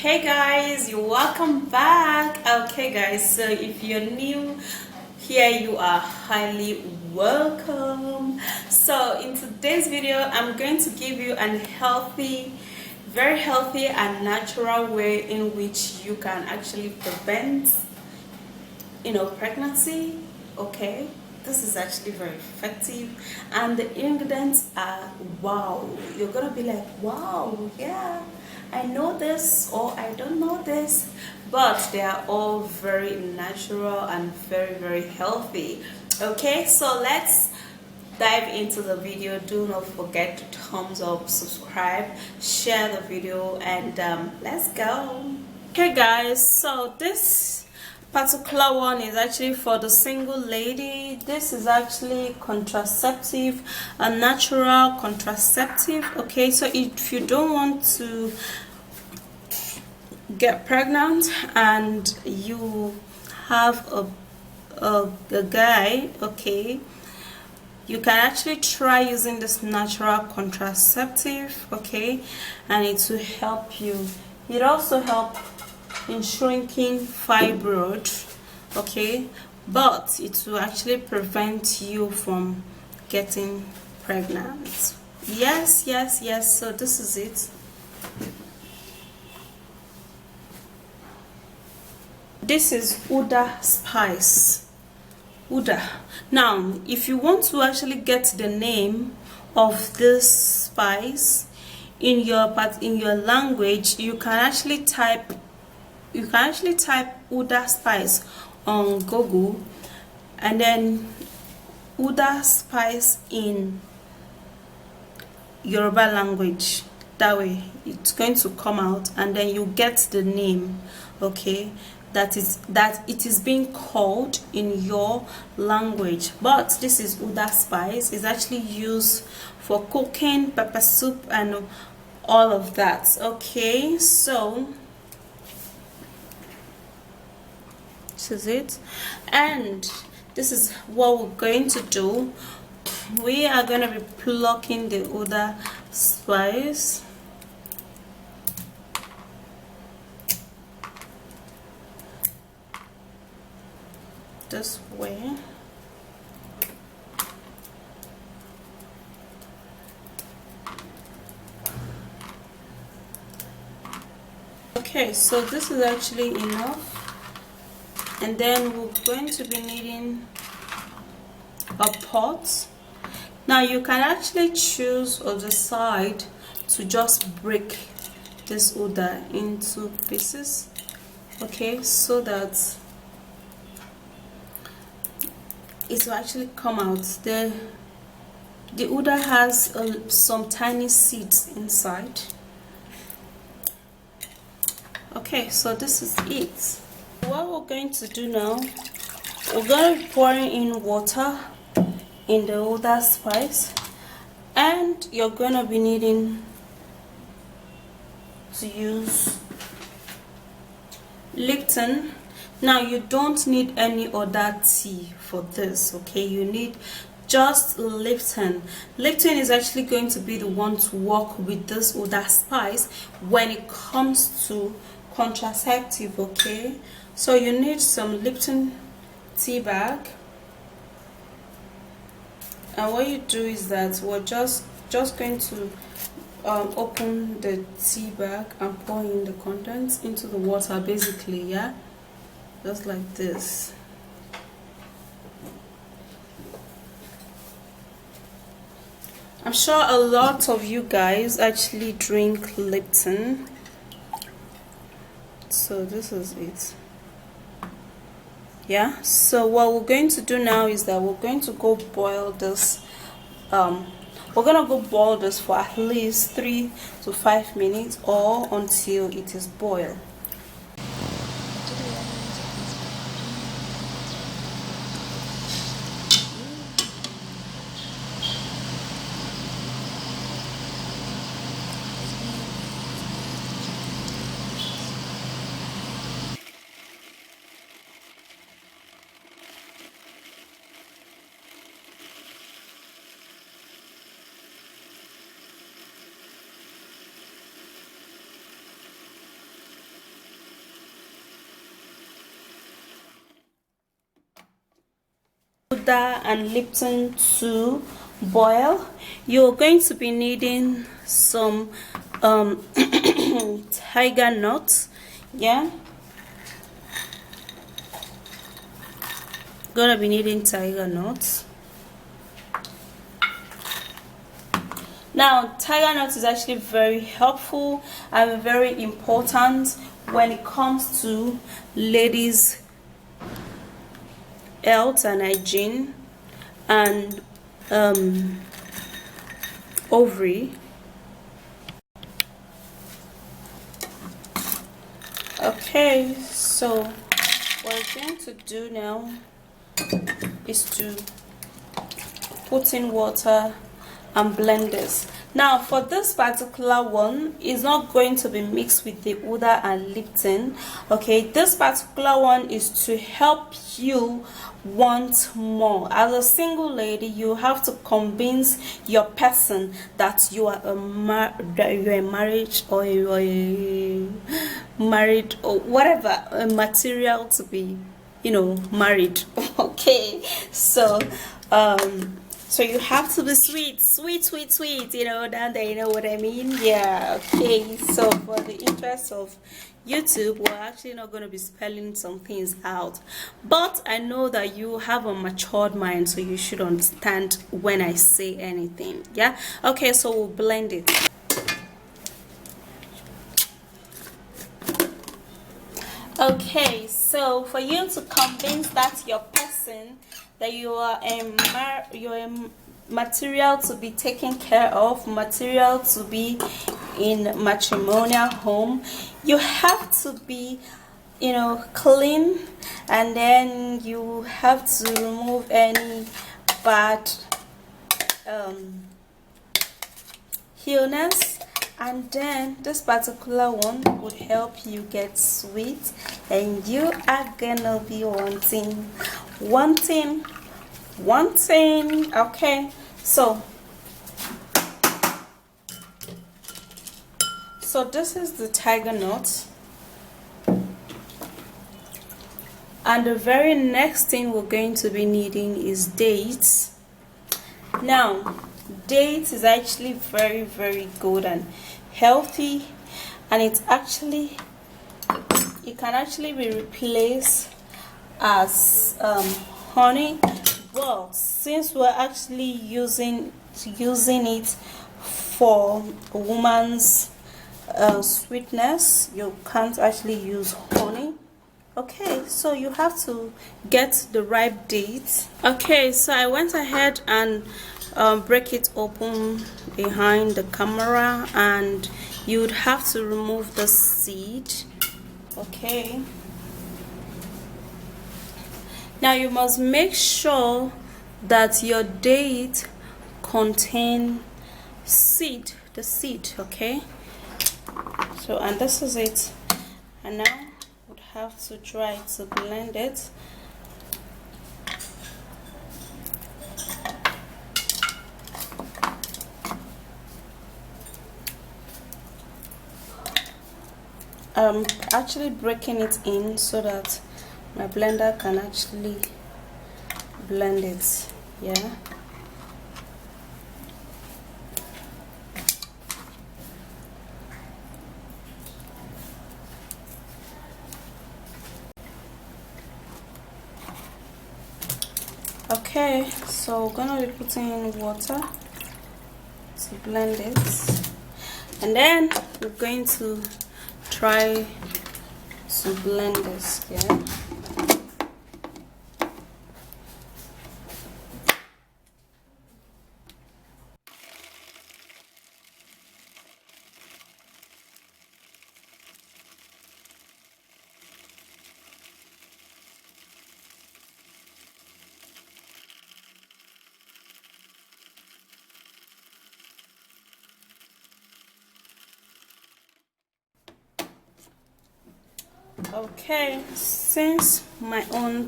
Hey guys, you're welcome back. Okay guys, so if you're new here, you are highly welcome. So in today's video, I'm going to give you an very healthy and natural way in which you can actually prevent pregnancy. Okay, this is actually very effective, and the ingredients are wow. You're gonna be like, wow, yeah, I know this or I don't know this, but they are all very natural and very healthy. Okay, so let's dive into the video. Do not forget to thumbs up, subscribe, share the video, and let's go. Okay guys, so this particular one is actually for the single lady. This is actually contraceptive, a natural contraceptive. Okay, so if you don't want to get pregnant and you have a guy, okay, you can actually try using this natural contraceptive, okay, and it will help you. It also helps in shrinking fibroid, okay, but it will actually prevent you from getting pregnant. Yes. So this is it. This is Uda spice. Uda. Now if you want to actually get the name of this spice in your language, you can actually type Uda spice on Google, and then Uda spice in Yoruba language. That way it's going to come out, and then you get the name, okay, that it is being called in your language. But this is Uda spice. It's actually used for cooking, pepper soup, and all of that. Okay, so this is it, and this is what we're going to do. We are going to be plucking the Uda spice. This way. Okay, so this is actually enough, and then we're going to be needing a pot. Now you can actually choose or decide to just break this Uda into pieces, okay, so that it will actually come out. The Uda has some tiny seeds inside. Okay, so this is it. What we're going to do now, we're going to be pouring in water in the Uda spice, and you're going to be needing to use Lipton. Now you don't need any other tea for this, okay, you need just Lipton. Lipton is actually going to be the one to work with this Uda spice when it comes to contraceptive, okay. So you need some Lipton tea bag, and what you do is that we're just going to open the tea bag and pour in the contents into the water, basically, yeah, just like this. I'm sure a lot of you guys actually drink Lipton, so this is it. Yeah, so what we're going to do now is that we're going to go boil this. We're gonna go boil this for at least 3 to 5 minutes, or until it is boiled. Uda and Lipton to boil, you're going to be needing some tiger nuts. Yeah, gonna be needing tiger nuts. Now, tiger nuts is actually very helpful and very important when it comes to ladies' health and hygiene and ovary. Okay, so what we're going to do now is to put in water and blend this. Now for this particular one, it's not going to be mixed with the Uda and Lipton. Okay, this particular one is to help you want more. As a single lady, you have to convince your person that you are a marriage or a married or whatever, a material to be, you know, married. Okay, so so you have to be sweet, you know, down there, you know what I mean? Yeah, okay. So for the interest of YouTube, we're actually not going to be spelling some things out. But I know that you have a matured mind, so you should understand when I say anything. Yeah? Okay, so we'll blend it. Okay, so for you to convince that your person that you're a material to be taken care of, material to be in matrimonial home, you have to be, you know, clean, and then you have to remove any bad illness. And then this particular one would help you get sweet, and you are gonna be wanting. Okay, so this is the tiger nut, and the very next thing we're going to be needing is dates. Now dates is actually very, very good and healthy, and it can actually be replaced as honey. Well, since we're actually using it for a woman's sweetness, you can't actually use honey. Okay, so you have to get the ripe dates. Okay, so I went ahead and break it open behind the camera, and you would have to remove the seed. Okay, now you must make sure that your date contain the seed. Okay, so, and this is it, and now would have to try to blend it. I'm actually breaking it in so that my blender can actually blend it. Yeah, okay, so we're gonna be putting in water to blend it, and then we're going to try to blend this. Yeah, okay, since my own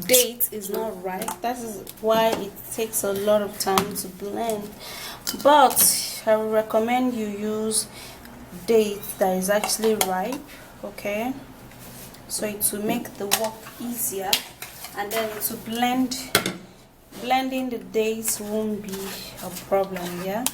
date is not right, that is why it takes a lot of time to blend, but I would recommend you use date that is actually ripe. Okay, so it will make the work easier. and then to blending the dates won't be a problem. Yeah.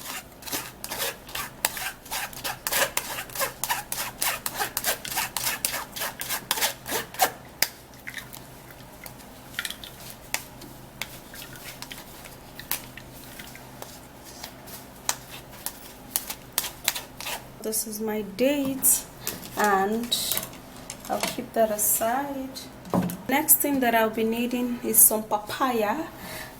This is my date, and I'll keep that aside. Next thing that I'll be needing is some papaya.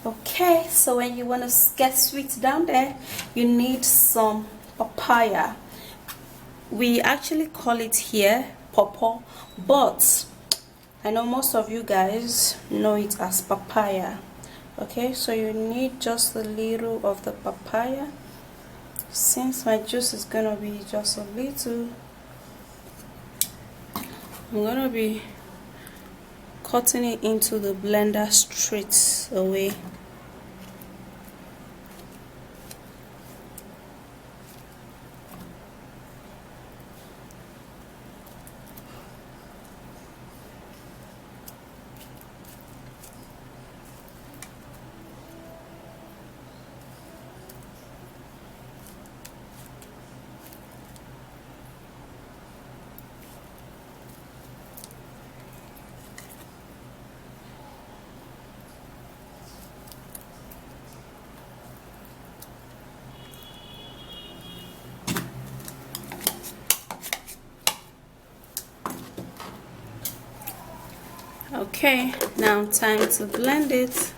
Okay, so when you want to get sweet down there, you need some papaya. We actually call it here pawpaw, but I know most of you guys know it as papaya. Okay, so you need just a little of the papaya. Since my juice is gonna be just a little, I'm gonna be cutting it into the blender straight away. Okay, now time to blend it.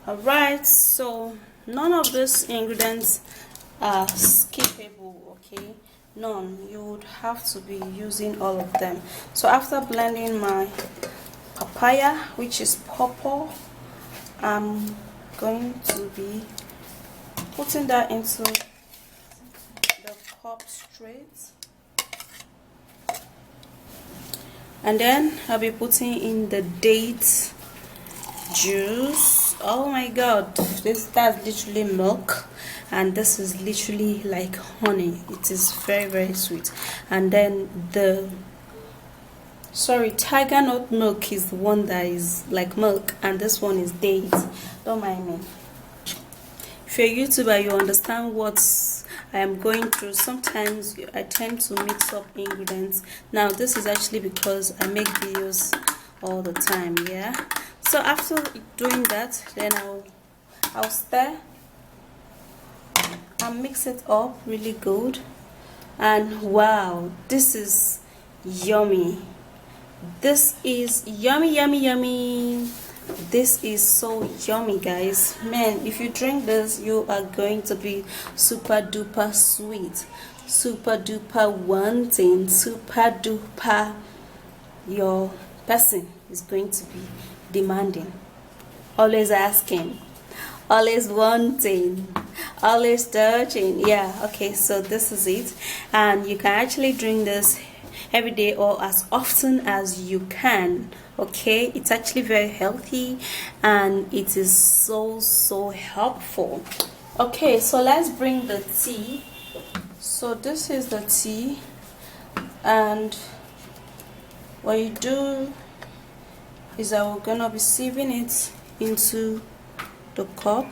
Alright, so none of these ingredients are skippable, okay? None. You would have to be using all of them. So after blending my papaya, which is pawpaw, I'm going to be putting that into the cup straight, and then I'll be putting in the date juice. Oh my god, that's literally milk, and this is literally like honey. It is very, very sweet. And then the tiger nut milk is the one that is like milk, and this one is dates. Don't mind me. If you're a YouTuber, you understand what I am going through. Sometimes I tend to mix up ingredients. Now this is actually because I make videos all the time. Yeah. So after doing that, then I'll stir and mix it up really good. And wow, this is yummy. This is yummy, yummy, yummy. This is so yummy, guys. Man, if you drink this, you are going to be super duper sweet, super duper wanting, super duper. Your person is going to be demanding, always asking, always wanting, always touching. Yeah, okay, so this is it, and you can actually drink this every day or as often as you can. Okay, it's actually very healthy and it is so helpful. Okay, so let's bring the tea. So this is the tea, and what you do is that we're gonna be sieving it into the cup.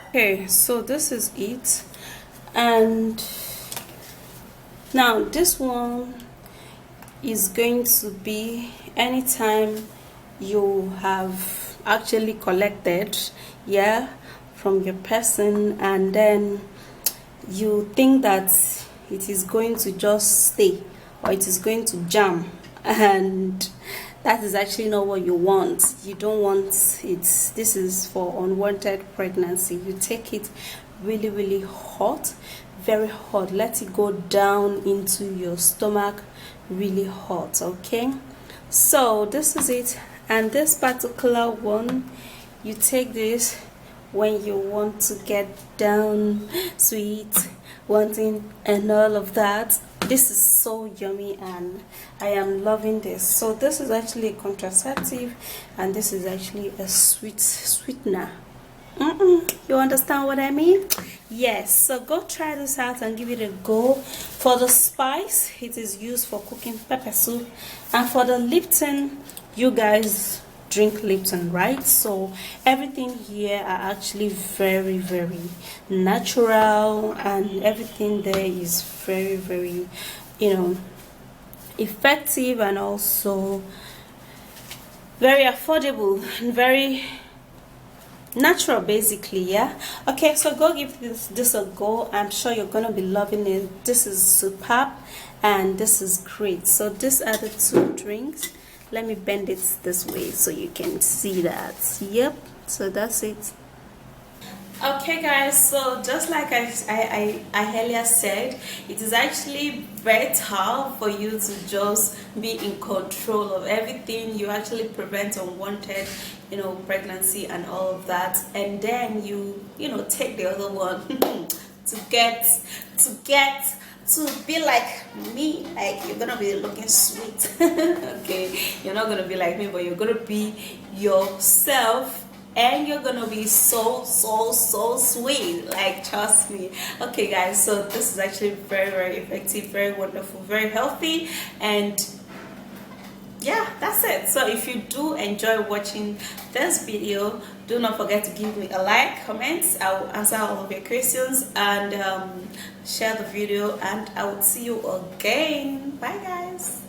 Okay, so this is it, and now this one is going to be anytime you have actually collected, yeah, from your person, and then you think that it is going to just stay or it is going to jam, and that is actually not what you want. You don't want it. This is for unwanted pregnancy. You take it really really hot, very hot. Let it go down into your stomach, really hot. Okay, so this is it. And this particular one, you take this when you want to get down sweet, wanting, and all of that. This is so yummy and I am loving this. So this is actually a contraceptive and this is actually a sweetener. You understand what I mean? Yes. So go try this out and give it a go. For the spice, it is used for cooking pepper soup, and for the Lipton, you guys drink Lipton, right? So everything here are actually very very natural, and everything there is very very, you know, effective, and also very affordable and very natural, basically. Yeah, okay, so go give this a go. I'm sure you're gonna be loving it. This is superb and this is great. So these are the two drinks. Let me bend it this way so you can see that. Yep, so that's it. Okay guys, so just like I earlier said, it is actually better for you to just be in control of everything. You actually prevent unwanted, you know, pregnancy and all of that, and then you know, take the other one to get to be like me. Like, you're gonna be looking sweet. Okay, you're not gonna be like me, but you're gonna be yourself, and you're gonna be so sweet, like, trust me. Okay guys, so this is actually very very effective, very wonderful, very healthy, and yeah, that's it. So if you do enjoy watching this video, do not forget to give me a like, comment. I will answer all of your questions, and share the video, and I will see you again. Bye guys.